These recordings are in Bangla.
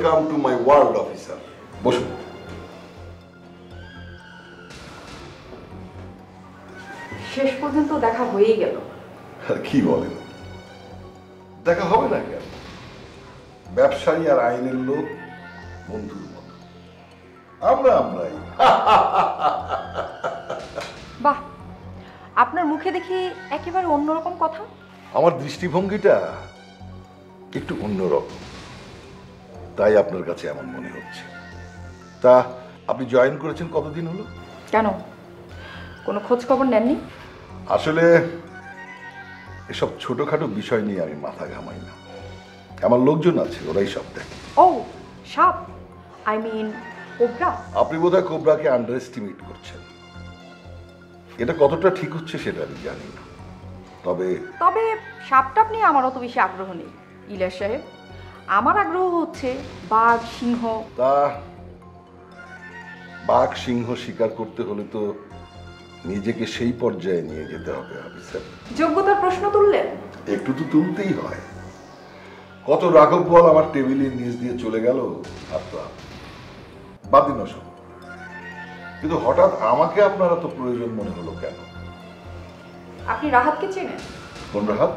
Welcome to my world officer. বসুন। শেষ পর্যন্ত দেখা হয়েই গেল। আর কি বলেন, দেখা হবে না কেন? ব্যবসায়ী আর আইনের লোক বন্ধুর মতো, আমরাই। বাহ, আপনার মুখে দেখি একেবারে অন্যরকম কথা। আমার দৃষ্টিভঙ্গিটা একটু অন্যরকম, তাই আপনার কাছে এমন মনে হচ্ছে। তা আপনি জয়েন করেছেন কতদিন হলো? কেন, কোনো খোঁজ খবর নেননি? আসলে এসব ছোটখাটো বিষয় নিয়ে আমি মাথা ঘামাই না। আমার লোকজন আছে, ওরাই সব দেখে। ও, সাপ, আই মিন কোবরা। আপনি বোধহয় কোবরাকে আন্ডার এস্টিমেট করছেন। এটা কতটা ঠিক হচ্ছে সেটা আমি জানি না, তবে তবে সাপটাপ নিয়ে আমার অত বেশি আগ্রহ নেই ইলিয়াস সাহেব। আমার আগ্রহ হচ্ছে বাঘ, সিংহ। তা বাঘ সিংহ শিকার করতে হলে তো নিজেকে সেই পর্যায়ে নিয়ে যেতে হবে অফিসার। যোগ্যতার প্রশ্ন তুললেন? একটু তো তুলতেই হয়। কত রাঘব বল আমার টেবিলের নিচ দিয়ে চলে গেল, আর তো বাদ দিন সব। কিন্তু হঠাৎ আমাকে আপনার এত প্রয়োজন মনে হলো কেন? আপনি রাহাতকে চেনেন? কোন রাহাত?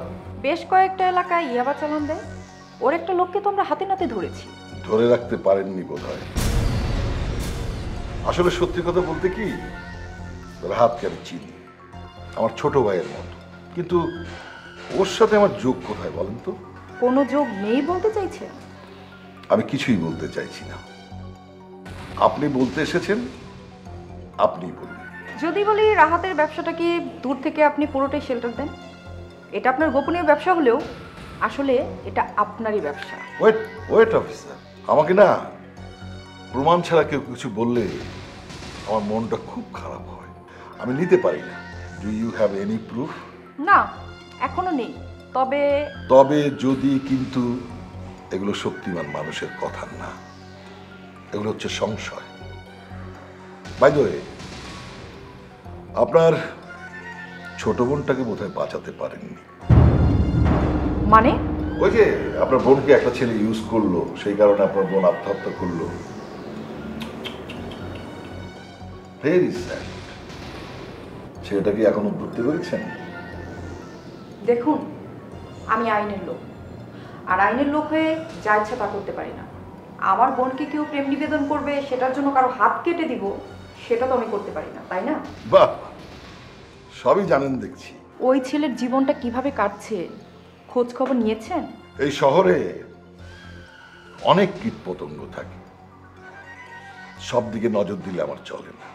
বেশ কয়েকটা এলাকায় ইয়াবা চালান দেয়। ওর একটা লোককে তো আমরা হাতে নাতে ধরেছি। ধরে রাখতে পারেননি বোধহয়। আসলে সত্যি কথা বলতে কি, রাহাতকে আমি চিনি, আমার ছোট ভাইয়ের মতো। কিন্তু ওর সাথে আমার যোগ কোথায় বলেন তো? কোনো যোগ নেই বলতে চাইছেন? আমি কিছুই বলতে চাইছি না। আপনি বলতে এসেছেন, আপনি বলুন। যদি বলি রাহাতের ব্যবসাটাকে দূর থেকে আপনি পুরোটাই শেল্টার দেন, এটা আপনার গোপনীয় ব্যবসা হলেও আসলে এটা আপনারই ব্যবসা। ওয়েট ওয়েট অফিসার, আমাকে না প্রমাণ ছাড়া কেউ কিছু বললে আমার মনটা খুব খারাপ হয়, আমি নিতে পারি না। Do you have any proof? না, এখনো নেই। তবে তবে যদি কিন্তু এগুলো শক্তিমান মানুষের কথা না, এগুলো হচ্ছে সংশয়। বাই দ্য ওয়ে, আপনার ছোট বোনটাকে বোধহয় বাঁচাতে পারেননি। মানে? ওই যে আপনার বোনকে একটা ছেলে ইউজ করলো, সেই কারণে আপনার বোন আত্মহত্যা করলো। Very sad. ছেলেটা কি এখনো ধরতে পেরেছেন? দেখুন, আমি আইনের লোক, আর আইনের লোক হয়ে যা ইচ্ছা তা করতে পারি না। আমার বোনকে কেউ প্রেম নিবেদন করবে, সেটার জন্য কারো হাত কেটে দিব, সেটা তো আমি করতে পারি না, তাই না? বাহ, সবই জানেন দেখছি। ওই ছেলের জীবনটা কিভাবে কাটছে খোঁজ খবর নিয়েছেন? এই শহরে অনেক কীটপতঙ্গ থাকে, সব দিকে নজর দিলে আমার চলে না।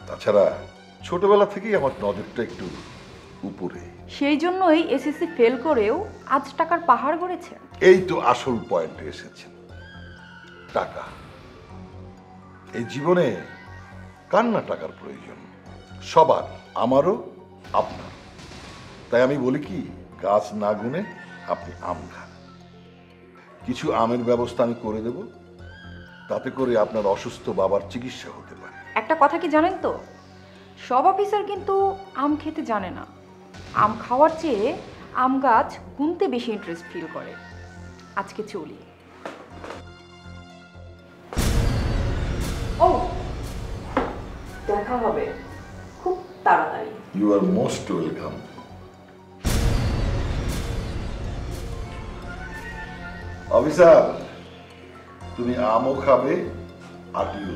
তাছাড়া ছোটবেলা থেকেই আমার নজরটা একটু উপরে। সেই জন্যই এসএসসি ফেল করেও আজ টাকার পাহাড় গড়েছেন। এই তো আসল পয়েন্টে এসেছেন, টাকা। এই জীবনে কার না টাকার প্রয়োজন? সবার, আমারও, আপনার। তাই আমি বলি কি, গাছ না গুনে আপনি আম খান। কিছু আমের ব্যবস্থা আমি করে দেব, তাতে করে আপনার অসুস্থ বাবার চিকিৎসা হতে পারে। একটা কথা কি জানেন তো, সব অফিসার কিন্তু আম খেতে জানে না। আম খাওয়ার চেয়ে আম গাছ গুনতে বেশি ইন্টারেস্ট ফিল করে। আজকে চলি। ও, দেখা হবে খুব তাড়াতাড়ি। You are most welcome. Officer, তুমি আমও খাবে, আটিও।